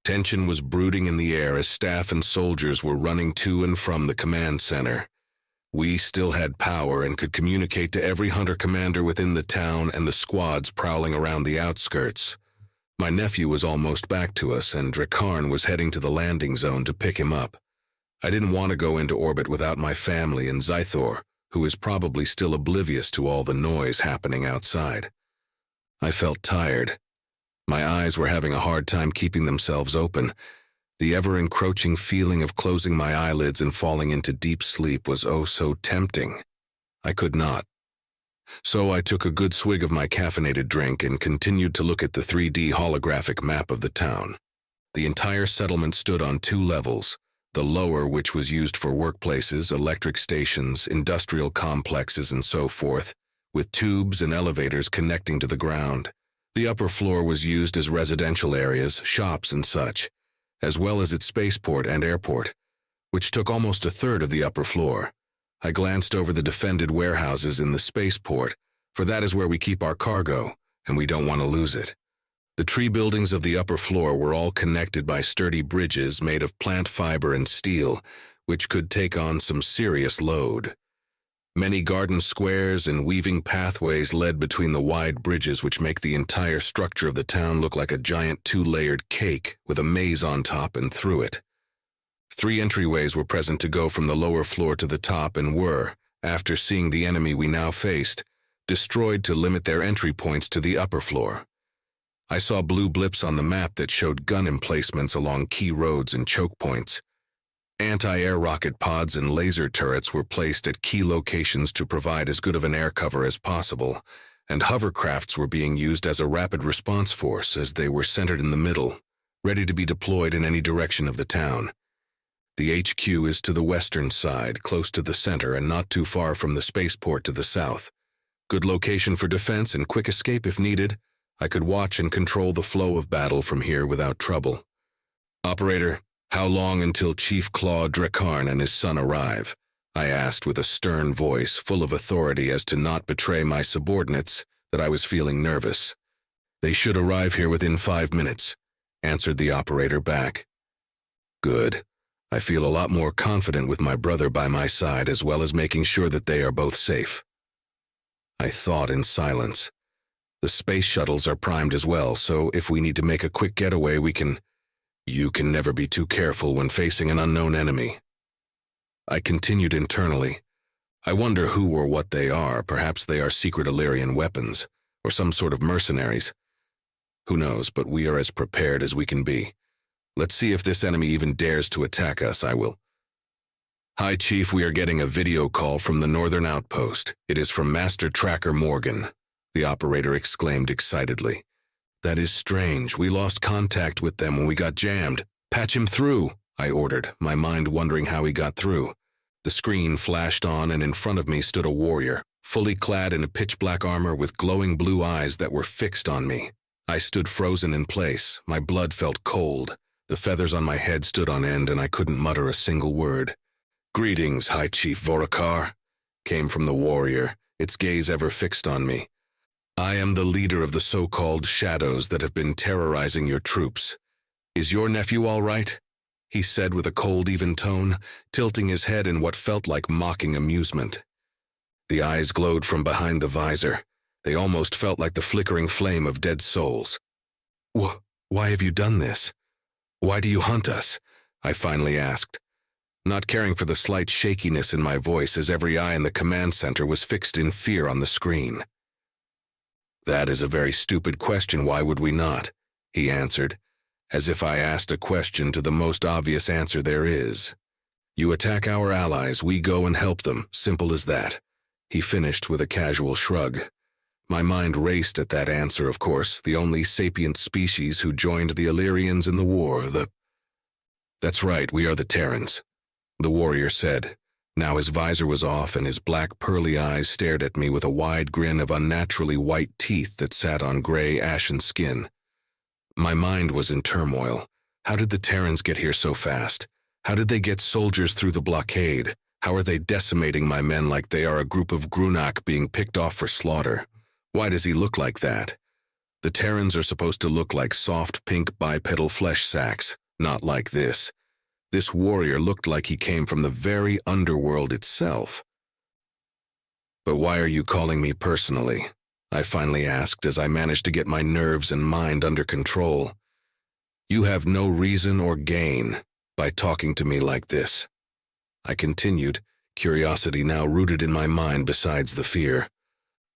Tension was brooding in the air as staff and soldiers were running to and from the command center. We still had power and could communicate to every hunter commander within the town and the squads prowling around the outskirts. My nephew was almost back to us, and Drekarn was heading to the landing zone to pick him up. I didn't want to go into orbit without my family and Zythor, who is probably still oblivious to all the noise happening outside. I felt tired. My eyes were having a hard time keeping themselves open. The ever-encroaching feeling of closing my eyelids and falling into deep sleep was oh so tempting. I could not. So I took a good swig of my caffeinated drink and continued to look at the 3D holographic map of the town. The entire settlement stood on 2 levels, the lower, which was used for workplaces, electric stations, industrial complexes, and so forth, with tubes and elevators connecting to the ground. The upper floor was used as residential areas, shops and such, as well as its spaceport and airport, which took almost a third of the upper floor. I glanced over the defended warehouses in the spaceport, for that is where we keep our cargo, and we don't want to lose it. The tree buildings of the upper floor were all connected by sturdy bridges made of plant fiber and steel, which could take on some serious load. Many garden squares and weaving pathways led between the wide bridges, which make the entire structure of the town look like a giant 2-layered cake with a maze on top and through it. 3 entryways were present to go from the lower floor to the top and were, after seeing the enemy we now faced, destroyed to limit their entry points to the upper floor. I saw blue blips on the map that showed gun emplacements along key roads and choke points. Anti-air rocket pods and laser turrets were placed at key locations to provide as good of an air cover as possible, and hovercrafts were being used as a rapid response force as they were centered in the middle, ready to be deployed in any direction of the town. The HQ is to the western side, close to the center and not too far from the spaceport to the south. Good location for defense and quick escape if needed. I could watch and control the flow of battle from here without trouble. Operator, how long until Chief Claw Drekarn and his son arrive? I asked with a stern voice, full of authority as to not betray my subordinates that I was feeling nervous. They should arrive here within 5 minutes, answered the operator back. Good. I feel a lot more confident with my brother by my side, as well as making sure that they are both safe. I thought in silence. The space shuttles are primed as well, so if we need to make a quick getaway, we can... You can never be too careful when facing an unknown enemy. I continued internally. I wonder who or what they are. Perhaps they are secret Illyrian weapons, or some sort of mercenaries. Who knows, but we are as prepared as we can be. Let's see if this enemy even dares to attack us. I will. Hi, Chief, we are getting a video call from the northern outpost. It is from Master Tracker Morgan, the operator exclaimed excitedly. That is strange. We lost contact with them when we got jammed. Patch him through, I ordered, my mind wondering how he got through. The screen flashed on, and in front of me stood a warrior, fully clad in a pitch-black armor with glowing blue eyes that were fixed on me. I stood frozen in place. My blood felt cold. The feathers on my head stood on end, and I couldn't mutter a single word. Greetings, High Chief Vorakar, came from the warrior, its gaze ever fixed on me. I am the leader of the so-called shadows that have been terrorizing your troops. Is your nephew all right? He said with a cold, even tone, tilting his head in what felt like mocking amusement. The eyes glowed from behind the visor. They almost felt like the flickering flame of dead souls. Why have you done this? Why do you hunt us? I finally asked, not caring for the slight shakiness in my voice as every eye in the command center was fixed in fear on the screen. That is a very stupid question, why would we not? He answered, as if I asked a question to the most obvious answer there is. You attack our allies, we go and help them, simple as that. He finished with a casual shrug. My mind raced at that answer, of course, the only sapient species who joined the Illyrians in the war, That's right, we are the Terrans, the warrior said. Now his visor was off and his black pearly eyes stared at me with a wide grin of unnaturally white teeth that sat on gray, ashen skin. My mind was in turmoil. How did the Terrans get here so fast? How did they get soldiers through the blockade? How are they decimating my men like they are a group of Grunak being picked off for slaughter? Why does he look like that? The Terrans are supposed to look like soft pink bipedal flesh sacks, not like this. This warrior looked like he came from the very underworld itself. "But why are you calling me personally?" I finally asked as I managed to get my nerves and mind under control. "You have no reason or gain by talking to me like this," I continued, curiosity now rooted in my mind besides the fear.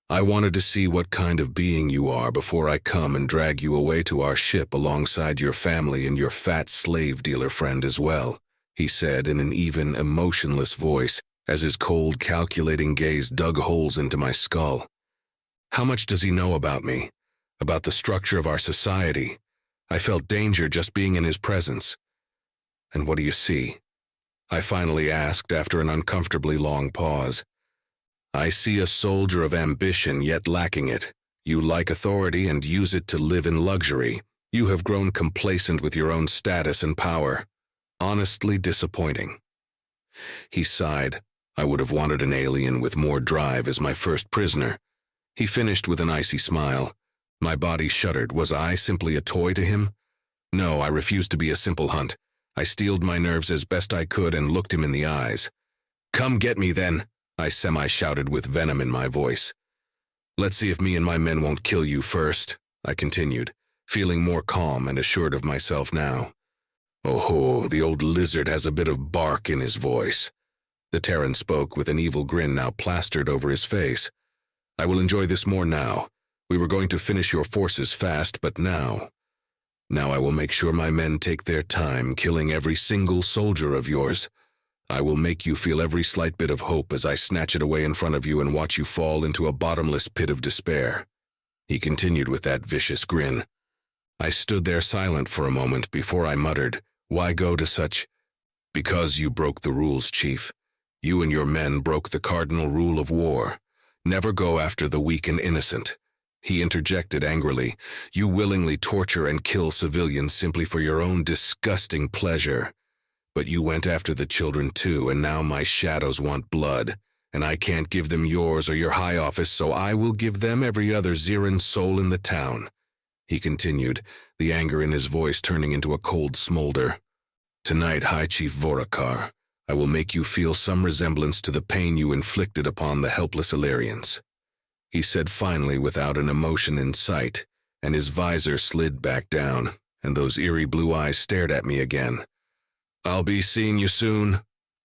"I wanted to see what kind of being you are before I come and drag you away to our ship alongside your family and your fat slave dealer friend as well," he said in an even, emotionless voice as his cold, calculating gaze dug holes into my skull. How much does he know about me? About the structure of our society? I felt danger just being in his presence. "And what do you see?" I finally asked after an uncomfortably long pause. "I see a soldier of ambition yet lacking it. You like authority and use it to live in luxury. You have grown complacent with your own status and power. Honestly disappointing." He sighed. I would have wanted an alien with more drive as my first prisoner. He finished with an icy smile. My body shuddered. Was I simply a toy to him? No, I refused to be a simple hunt. I steeled my nerves as best I could and looked him in the eyes. "Come get me then," I semi-shouted with venom in my voice. "Let's see if me and my men won't kill you first," I continued, feeling more calm and assured of myself now. "Oh, the old lizard has a bit of bark in his voice." The Terran spoke with an evil grin now plastered over his face. "I will enjoy this more now. We were going to finish your forces fast, but now I will make sure my men take their time killing every single soldier of yours. I will make you feel every slight bit of hope as I snatch it away in front of you and watch you fall into a bottomless pit of despair." He continued with that vicious grin. I stood there silent for a moment before I muttered, "Why go to such—" "Because you broke the rules, Chief. You and your men broke the cardinal rule of war. Never go after the weak and innocent." He interjected angrily, "You willingly torture and kill civilians simply for your own disgusting pleasure. But you went after the children too, and now my shadows want blood, and I can't give them yours or your high office, so I will give them every other Zyran soul in the town." He continued, the anger in his voice turning into a cold smolder. "Tonight, High Chief Vorakar, I will make you feel some resemblance to the pain you inflicted upon the helpless Illyrians," he said finally without an emotion in sight, and his visor slid back down, and those eerie blue eyes stared at me again. "I'll be seeing you soon,"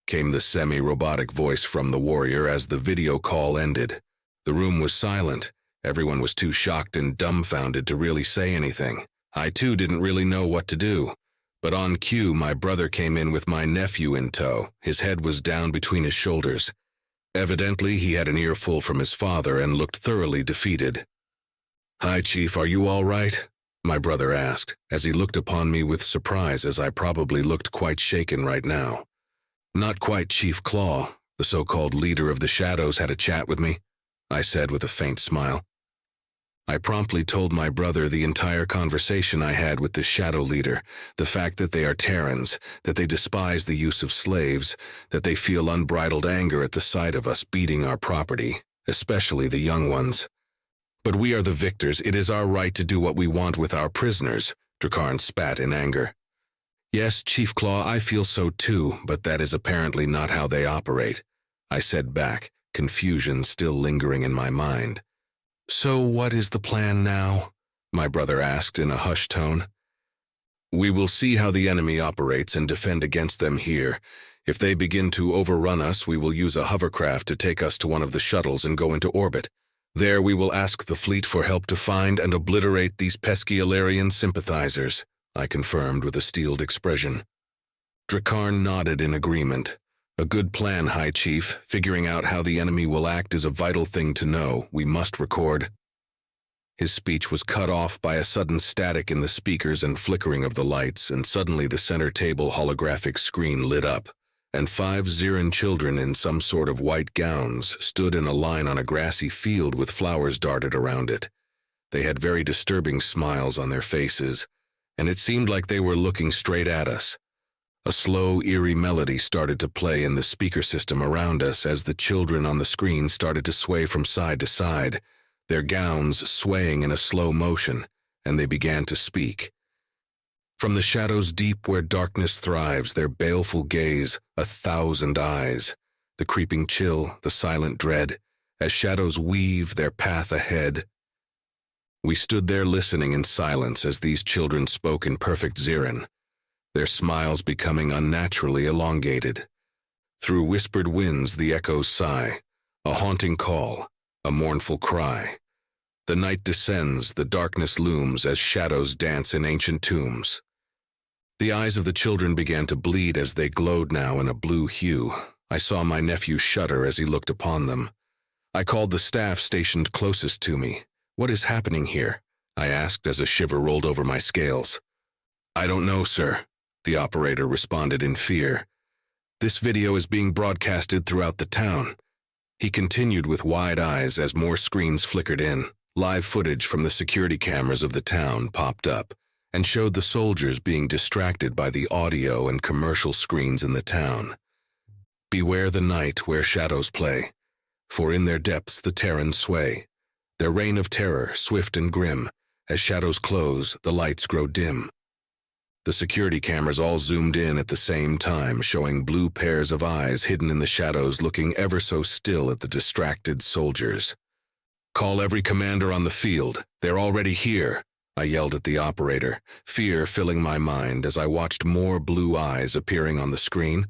came the semi-robotic voice from the warrior as the video call ended. The room was silent. Everyone was too shocked and dumbfounded to really say anything. I too didn't really know what to do. But on cue, my brother came in with my nephew in tow. His head was down between his shoulders. Evidently, he had an earful from his father and looked thoroughly defeated. "Hi, Chief, are you all right?" my brother asked, as he looked upon me with surprise as I probably looked quite shaken right now. "Not quite, Chief Claw. The so-called leader of the Shadows had a chat with me," I said with a faint smile. I promptly told my brother the entire conversation I had with the Shadow Leader, the fact that they are Terrans, that they despise the use of slaves, that they feel unbridled anger at the sight of us beating our property, especially the young ones. "But we are the victors. It is our right to do what we want with our prisoners," Drekarn spat in anger. "Yes, Chief Claw, I feel so too, but that is apparently not how they operate," I said back, confusion still lingering in my mind. "So what is the plan now?" my brother asked in a hushed tone. "We will see how the enemy operates and defend against them here. If they begin to overrun us, we will use a hovercraft to take us to one of the shuttles and go into orbit. There we will ask the fleet for help to find and obliterate these pesky Illyrian sympathizers," I confirmed with a steeled expression. Drekarn nodded in agreement. "A good plan, High Chief. Figuring out how the enemy will act is a vital thing to know. We must record." His speech was cut off by a sudden static in the speakers and flickering of the lights, and suddenly the center table holographic screen lit up, and 5 Zyran children in some sort of white gowns stood in a line on a grassy field with flowers darted around it. They had very disturbing smiles on their faces, and it seemed like they were looking straight at us. A slow, eerie melody started to play in the speaker system around us as the children on the screen started to sway from side to side, their gowns swaying in a slow motion, and they began to speak. From the shadows deep where darkness thrives, their baleful gaze, 1,000 eyes, the creeping chill, the silent dread, as shadows weave their path ahead. We stood there listening in silence as these children spoke in perfect Zythor, their smiles becoming unnaturally elongated. Through whispered winds the echoes sigh, a haunting call, a mournful cry. The night descends, the darkness looms as shadows dance in ancient tombs. The eyes of the children began to bleed as they glowed now in a blue hue. I saw my nephew shudder as he looked upon them. I called the staff stationed closest to me. "What is happening here?" I asked as a shiver rolled over my scales. "I don't know, sir," the operator responded in fear. "This video is being broadcasted throughout the town." He continued with wide eyes as more screens flickered in. Live footage from the security cameras of the town popped up and showed the soldiers being distracted by the audio and commercial screens in the town. Beware the night where shadows play, for in their depths the Terrans sway. Their reign of terror, swift and grim, as shadows close, the lights grow dim. The security cameras all zoomed in at the same time, showing blue pairs of eyes hidden in the shadows looking ever so still at the distracted soldiers. "Call every commander on the field. They're already here," I yelled at the operator, fear filling my mind as I watched more blue eyes appearing on the screen.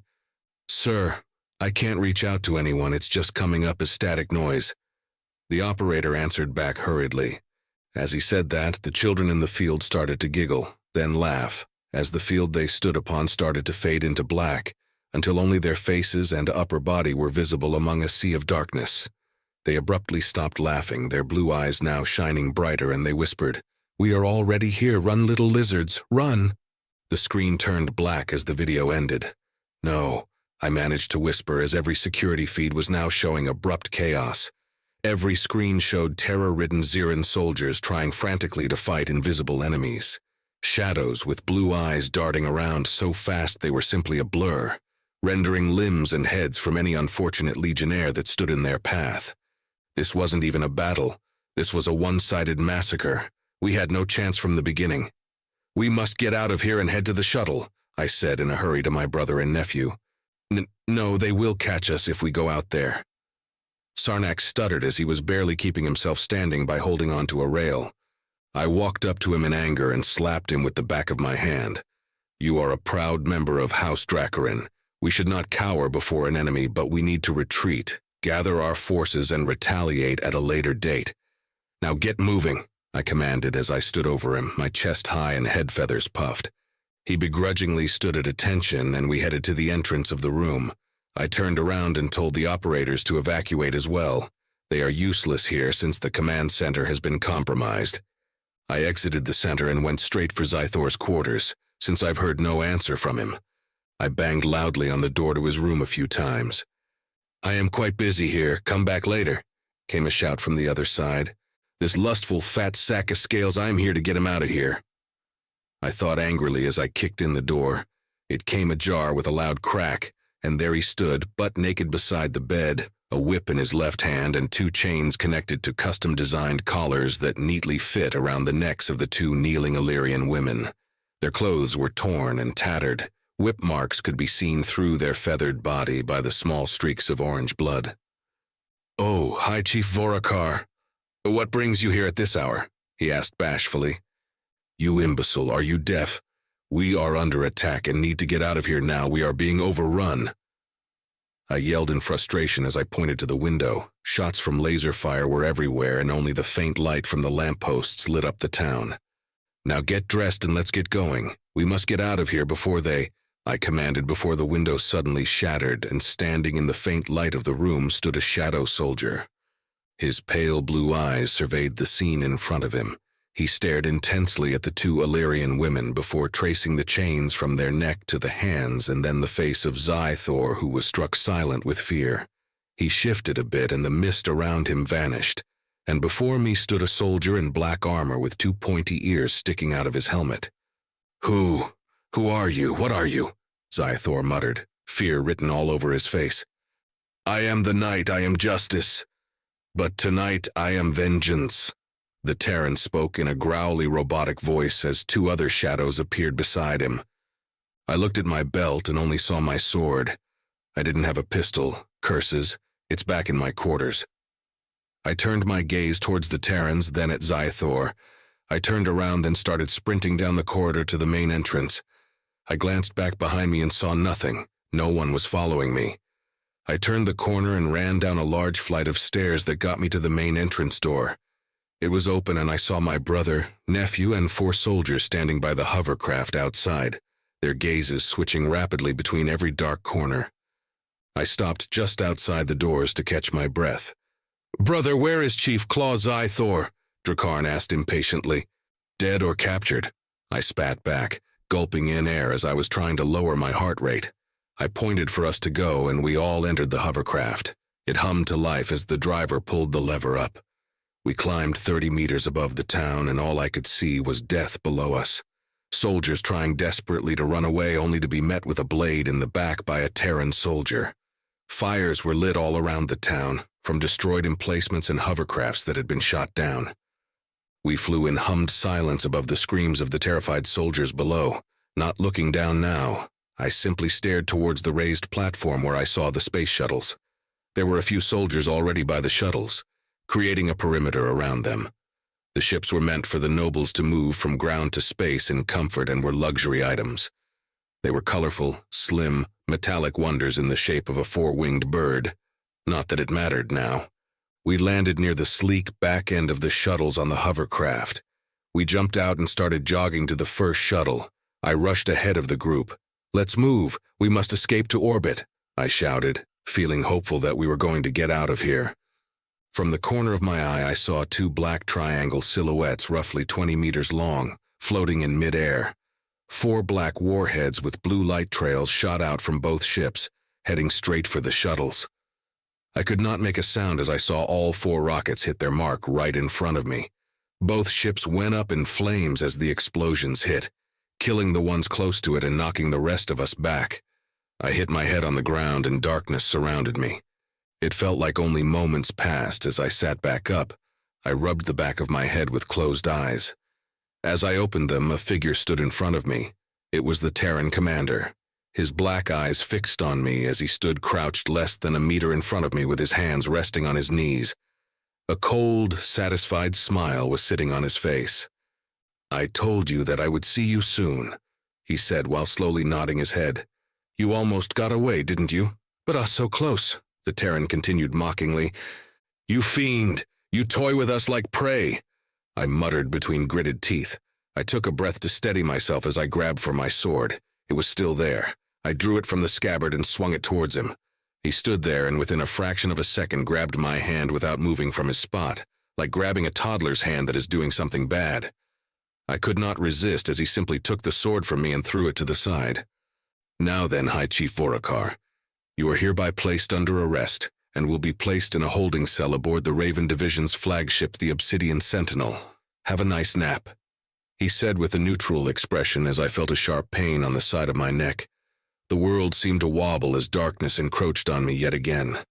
"Sir, I can't reach out to anyone, it's just coming up as static noise." The operator answered back hurriedly. As he said that, the children in the field started to giggle, then laugh, as the field they stood upon started to fade into black, until only their faces and upper body were visible among a sea of darkness. They abruptly stopped laughing, their blue eyes now shining brighter, and they whispered, "We are already here, run little lizards, run!" The screen turned black as the video ended. "No," I managed to whisper as every security feed was now showing abrupt chaos. Every screen showed terror-ridden Zythor soldiers trying frantically to fight invisible enemies. Shadows with blue eyes darting around so fast they were simply a blur, rendering limbs and heads from any unfortunate legionnaire that stood in their path. This wasn't even a battle. This was a one-sided massacre. We had no chance from the beginning. "We must get out of here and head to the shuttle," I said in a hurry to my brother and nephew. No, they will catch us if we go out there." Sarnak stuttered as he was barely keeping himself standing by holding onto a rail. I walked up to him in anger and slapped him with the back of my hand. "You are a proud member of House Drakorin. We should not cower before an enemy, but we need to retreat, gather our forces, and retaliate at a later date. Now get moving," I commanded as I stood over him, my chest high and head feathers puffed. He begrudgingly stood at attention, and we headed to the entrance of the room. I turned around and told the operators to evacuate as well. They are useless here since the command center has been compromised. I exited the center and went straight for Zythor's quarters, since I've heard no answer from him. I banged loudly on the door to his room a few times. "I am quite busy here, come back later," came a shout from the other side. "This lustful fat sack of scales, I'm here to get him out of here." I thought angrily as I kicked in the door. It came ajar with a loud crack, and there he stood, butt naked beside the bed, a whip in his left hand and 2 chains connected to custom-designed collars that neatly fit around the necks of the 2 kneeling Illyrian women. Their clothes were torn and tattered. Whip marks could be seen through their feathered body by the small streaks of orange blood. "Oh, hi, Chief Vorakar. What brings you here at this hour?" he asked bashfully. "You imbecile, are you deaf? We are under attack and need to get out of here now. We are being overrun." I yelled in frustration as I pointed to the window. Shots from laser fire were everywhere, and only the faint light from the lampposts lit up the town. "Now get dressed and let's get going. We must get out of here before they—" I commanded before the window suddenly shattered, and standing in the faint light of the room stood a shadow soldier. His pale blue eyes surveyed the scene in front of him. He stared intensely at the 2 Illyrian women before tracing the chains from their neck to the hands and then the face of Zythor, who was struck silent with fear. He shifted a bit and the mist around him vanished, and before me stood a soldier in black armor with 2 pointy ears sticking out of his helmet. Who are you? What are you?" Zythor muttered, fear written all over his face. "I am the night, I am justice. But tonight I am vengeance." The Terran spoke in a growly robotic voice as two other shadows appeared beside him. I looked at my belt and only saw my sword. I didn't have a pistol. Curses. It's back in my quarters. I turned my gaze towards the Terrans, then at Zythor. I turned around, then started sprinting down the corridor to the main entrance. I glanced back behind me and saw nothing. No one was following me. I turned the corner and ran down a large flight of stairs that got me to the main entrance door. It was open and I saw my brother, nephew, and 4 soldiers standing by the hovercraft outside, their gazes switching rapidly between every dark corner. I stopped just outside the doors to catch my breath. "Brother, where is Chief Claw Zythor?" Drekarn asked impatiently. "Dead or captured?" I spat back, gulping in air as I was trying to lower my heart rate. I pointed for us to go and we all entered the hovercraft. It hummed to life as the driver pulled the lever up. We climbed 30 meters above the town and all I could see was death below us. Soldiers trying desperately to run away only to be met with a blade in the back by a Terran soldier. Fires were lit all around the town, from destroyed emplacements and hovercrafts that had been shot down. We flew in hummed silence above the screams of the terrified soldiers below. Not looking down now, I simply stared towards the raised platform where I saw the space shuttles. There were a few soldiers already by the shuttles, creating a perimeter around them. The ships were meant for the nobles to move from ground to space in comfort and were luxury items. They were colorful, slim, metallic wonders in the shape of a 4-winged bird. Not that it mattered now. We landed near the sleek back end of the shuttles on the hovercraft. We jumped out and started jogging to the first shuttle. I rushed ahead of the group. "Let's move. We must escape to orbit," I shouted, feeling hopeful that we were going to get out of here. From the corner of my eye, I saw 2 black triangle silhouettes roughly 20 meters long, floating in midair. 4 black warheads with blue light trails shot out from both ships, heading straight for the shuttles. I could not make a sound as I saw all 4 rockets hit their mark right in front of me. Both ships went up in flames as the explosions hit, killing the ones close to it and knocking the rest of us back. I hit my head on the ground and darkness surrounded me. It felt like only moments passed as I sat back up. I rubbed the back of my head with closed eyes. As I opened them, a figure stood in front of me. It was the Terran commander, his black eyes fixed on me as he stood crouched less than a meter in front of me with his hands resting on his knees. A cold, satisfied smile was sitting on his face. "I told you that I would see you soon," he said while slowly nodding his head. "You almost got away, didn't you? But so close," the Terran continued mockingly. "You fiend! You toy with us like prey!" I muttered between gritted teeth. I took a breath to steady myself as I grabbed for my sword. It was still there. I drew it from the scabbard and swung it towards him. He stood there and within a fraction of a second grabbed my hand without moving from his spot, like grabbing a toddler's hand that is doing something bad. I could not resist as he simply took the sword from me and threw it to the side. "Now then, High Chief Vorakar, you are hereby placed under arrest and will be placed in a holding cell aboard the Raven Division's flagship, the Obsidian Sentinel. Have a nice nap," he said with a neutral expression as I felt a sharp pain on the side of my neck. The world seemed to wobble as darkness encroached on me yet again.